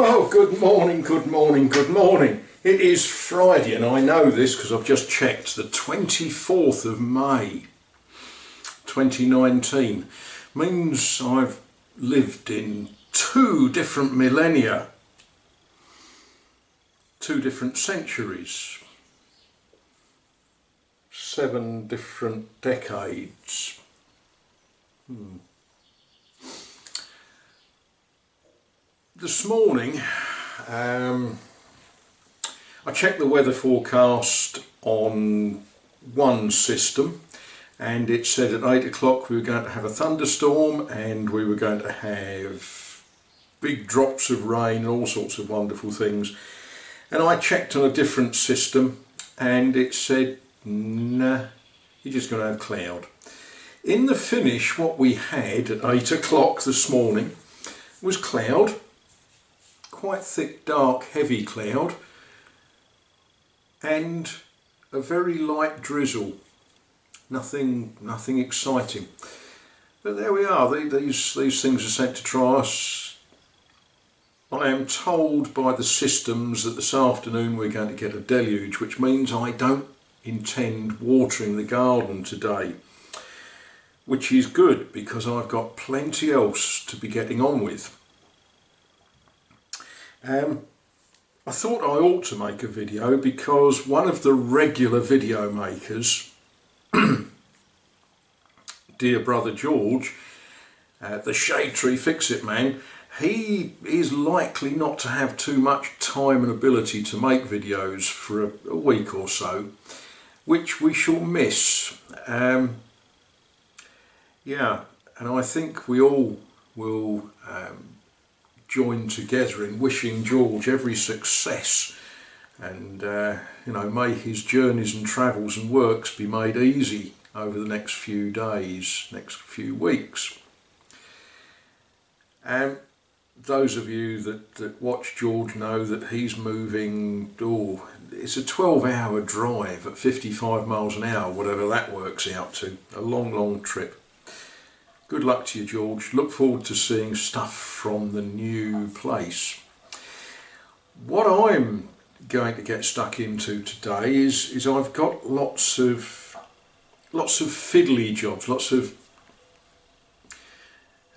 Well, good morning, good morning, good morning. It is Friday, and I know this because I've just checked, the 24th of May 2019. Means I've lived in 2 different millennia, 2 different centuries, 7 different decades. This morning I checked the weather forecast on one system, and it said at 8 o'clock we were going to have a thunderstorm and we were going to have big drops of rain and all sorts of wonderful things. And I checked on a different system and it said, nah, you're just going to have cloud. In the finish, what we had at 8 o'clock this morning was cloud. Quite thick, dark, heavy cloud, and a very light drizzle. Nothing exciting. But there we are. These things are sent to try us. I am told by the systems that this afternoon we're going to get a deluge, which means I don't intend watering the garden today, which is good because I've got plenty else to be getting on with. I thought I ought to make a video because one of the regular video makers, dear brother George, the Shade Tree Fix-It man, he is likely not to have too much time and ability to make videos for a week or so, which we shall miss. Yeah, and I think we all will join together in wishing George every success, and you know, may his journeys and travels and works be made easy over the next few days, next few weeks. And those of you that watch George know that he's moving, it's a 12-hour drive at 55 miles an hour, whatever that works out to. A long trip. Good luck to you, George. Look forward to seeing stuff from the new place. What I'm going to get stuck into today is I've got lots of fiddly jobs, lots of,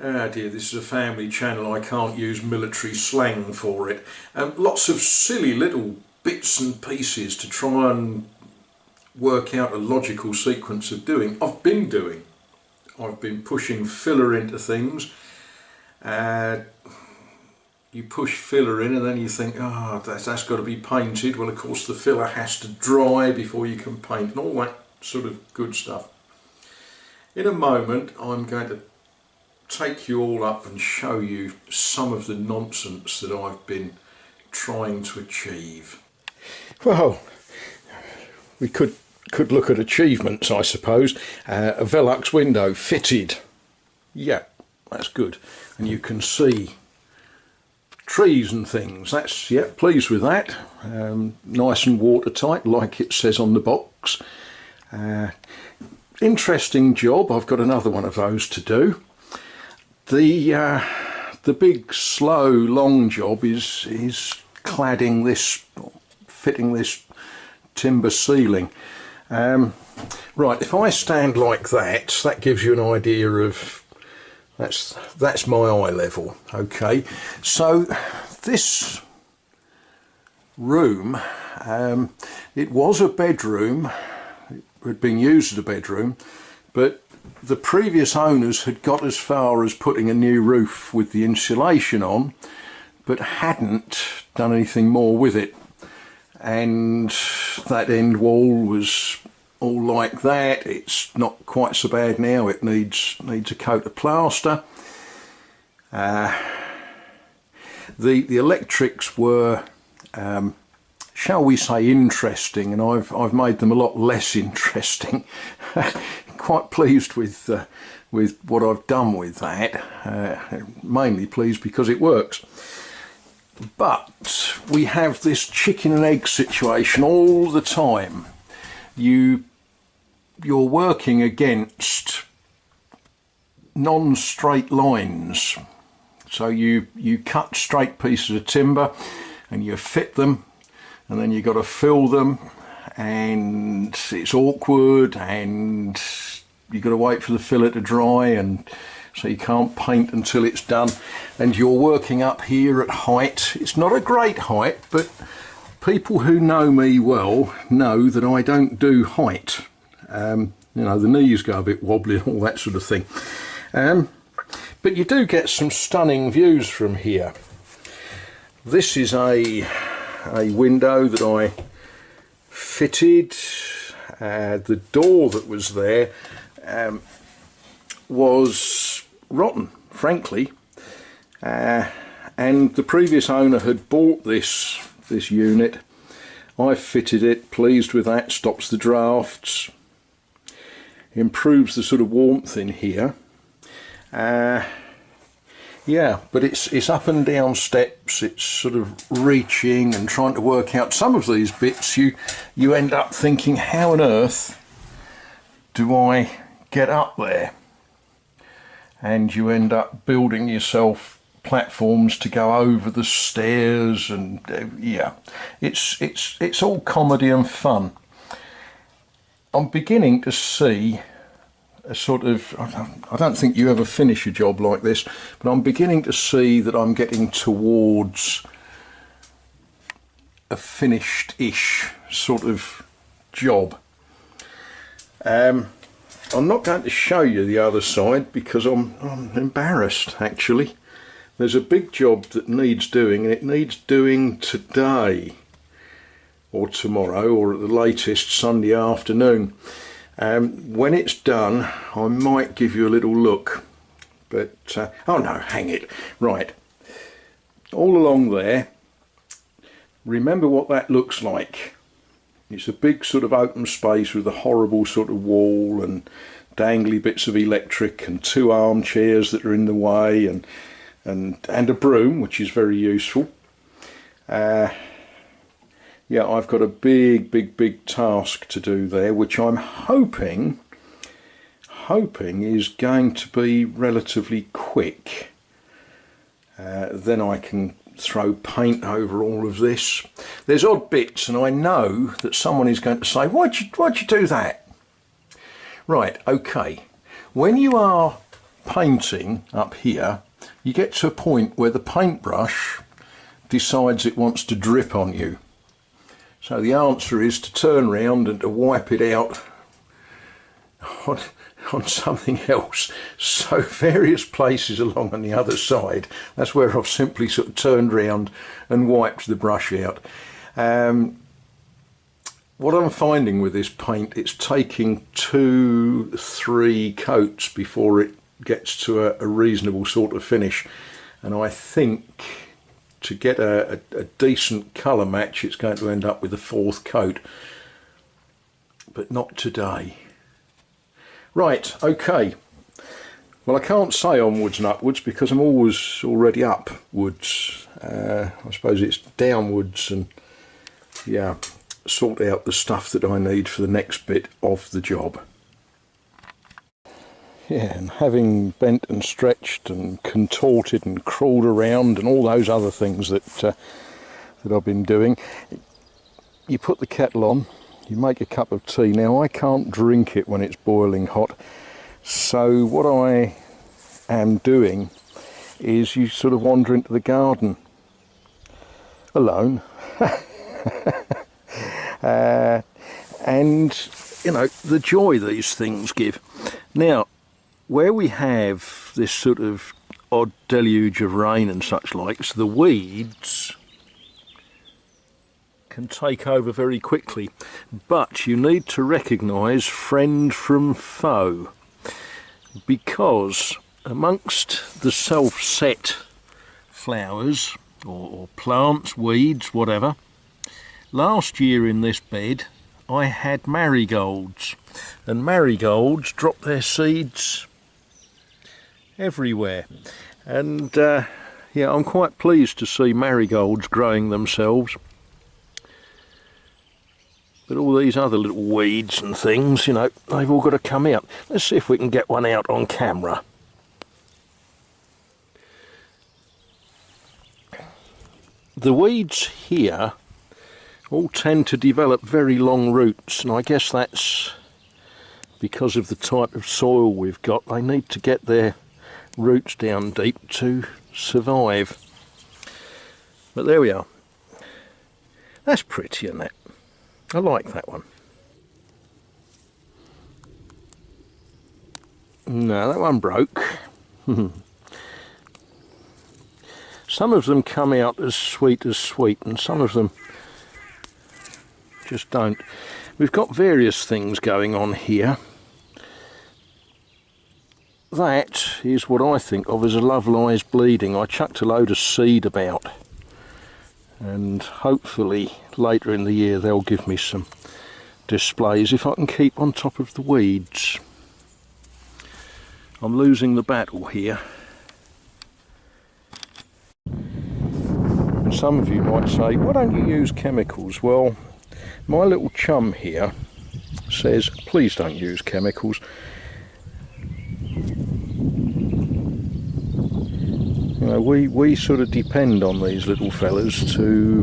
oh dear, this is a family channel, I can't use military slang for it. Lots of silly little bits and pieces to try and work out a logical sequence of doing. I've been pushing filler into things. You push filler in and then you think, oh, that's got to be painted. Well, of course the filler has to dry before you can paint, and all that sort of good stuff. In a moment I'm going to take you all up and show you some of the nonsense that I've been trying to achieve. Well, we could look at achievements, I suppose. A Velux window fitted. Yeah, that's good. And you can see trees and things. That's, yeah, pleased with that. Nice and watertight, like it says on the box. Interesting job. I've got another one of those to do. The big, slow, long job is cladding this, fitting this timber ceiling. Right, if I stand like that, that gives you an idea of, that's my eye level. Okay, so this room, it was a bedroom, it had been used as a bedroom, but the previous owners had got as far as putting a new roof with the insulation on, but hadn't done anything more with it. And that end wall was all like that. It's not quite so bad now. It needs a coat of plaster. The electrics were, shall we say, interesting, and I've made them a lot less interesting. Quite pleased with what I've done with that. Mainly pleased because it works. But we have this chicken and egg situation all the time. You're working against non-straight lines. So you cut straight pieces of timber and you fit them, and then you've got to fill them, and it's awkward, and you've got to wait for the filler to dry, and so you can't paint until it's done. And you're working up here at height. It's not a great height, but people who know me well know that I don't do height. You know, the knees go a bit wobbly and all that sort of thing. But you do get some stunning views from here. This is a window that I fitted. The door that was there was rotten, frankly, and the previous owner had bought this unit. I fitted it, pleased with that, stops the drafts, improves the sort of warmth in here. Yeah, but it's up and down steps, it's sort of reaching and trying to work out some of these bits. You end up thinking, how on earth do I get up there? And you end up building yourself platforms to go over the stairs, and yeah, it's all comedy and fun. I'm beginning to see a sort of, I don't think you ever finish a job like this, but I'm beginning to see that I'm getting towards a finished-ish sort of job. I'm not going to show you the other side because I'm embarrassed, actually. There's a big job that needs doing, and it needs doing today or tomorrow, or at the latest Sunday afternoon. When it's done, I might give you a little look, but oh no, hang it. Right, all along there, remember what that looks like. It's a big sort of open space with a horrible sort of wall and dangly bits of electric and 2 armchairs that are in the way, and a broom, which is very useful. Yeah, I've got a big task to do there, which I'm hoping is going to be relatively quick. Then I can throw paint over all of this. There's odd bits, and I know that someone is going to say, why'd you do that? Right, okay. When you are painting up here, you get to a point where the paintbrush decides it wants to drip on you. So the answer is to turn round and to wipe it out on something else. So various places along on the other side, that's where I've simply sort of turned round and wiped the brush out. What I'm finding with this paint, it's taking 2-3 coats before it gets to a reasonable sort of finish, and I think to get a decent colour match it's going to end up with a 4th coat, but not today. Right, okay, well, I can't say onwards and upwards because I'm already upwards. I suppose it's downwards, and yeah, sort out the stuff that I need for the next bit of the job. Yeah, and having bent and stretched and contorted and crawled around and all those other things that I've been doing, you put the kettle on, you make a cup of tea. Now, I can't drink it when it's boiling hot, so what I am doing is you sort of wander into the garden alone and you know the joy these things give. Now, where we have this sort of odd deluge of rain and such likes, the weeds can take over very quickly, but you need to recognise friend from foe, because amongst the self-set flowers or plants, weeds, whatever, last year in this bed I had marigolds, and marigolds drop their seeds everywhere, and yeah, I'm quite pleased to see marigolds growing themselves. But all these other little weeds and things, you know, they've all got to come out. Let's see if we can get one out on camera. The weeds here all tend to develop very long roots, and I guess that's because of the type of soil we've got. They need to get their roots down deep to survive. But there we are. That's pretty, isn't it? I like that one. No, that one broke. Some of them come out as sweet, and some of them just don't. We've got various things going on here. That is what I think of as a Love Lies bleeding. I chucked a load of seed about, and hopefully later in the year they'll give me some displays if I can keep on top of the weeds. I'm losing the battle here. And some of you might say, why don't you use chemicals? Well, my little chum here says, please don't use chemicals. You know, we sort of depend on these little fellas to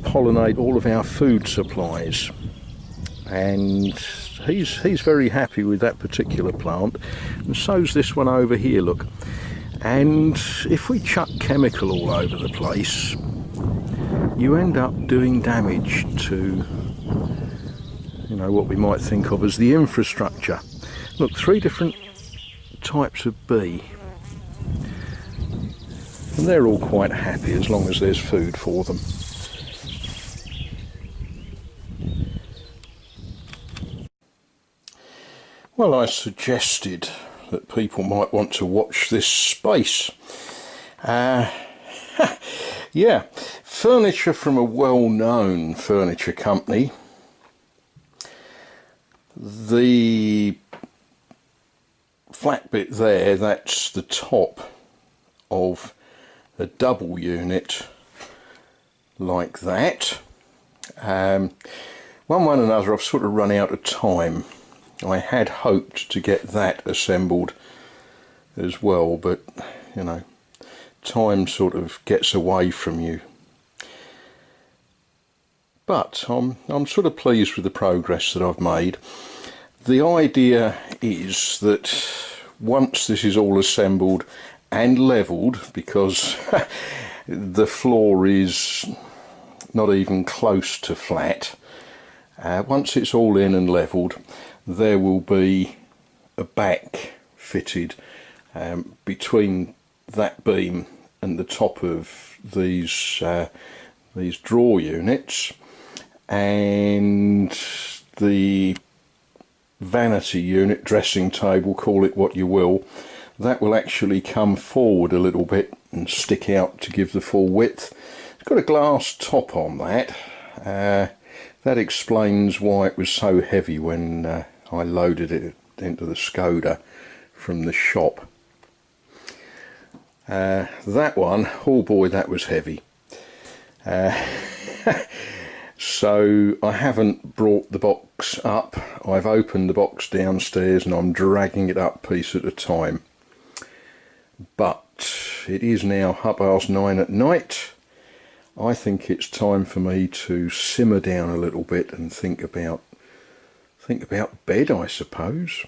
pollinate all of our food supplies, and he's very happy with that particular plant, and so's this one over here, look. And if we chuck chemical all over the place, you end up doing damage to, you know, what we might think of as the infrastructure. Look, 3 different types of bee, and they're all quite happy as long as there's food for them. Well, I suggested that people might want to watch this space. Yeah, furniture from a well-known furniture company. The flat bit there, that's the top of a double unit like that. One way or another, I've sort of run out of time. I had hoped to get that assembled as well, but you know, time sort of gets away from you. But I'm sort of pleased with the progress that I've made. The idea is that once this is all assembled and levelled, because the floor is not even close to flat, once it's all in and levelled, there will be a back fitted between that beam and the top of these drawer units, and the vanity unit, dressing table, call it what you will, that will actually come forward a little bit and stick out to give the full width. It's got a glass top on that. That explains why it was so heavy when I loaded it into the Skoda from the shop. That one, oh boy, that was heavy. So I haven't brought the box up. I've opened the box downstairs and I'm dragging it up piece at a time. But it is now 9:30 at night. I think it's time for me to simmer down a little bit and think about bed, I suppose.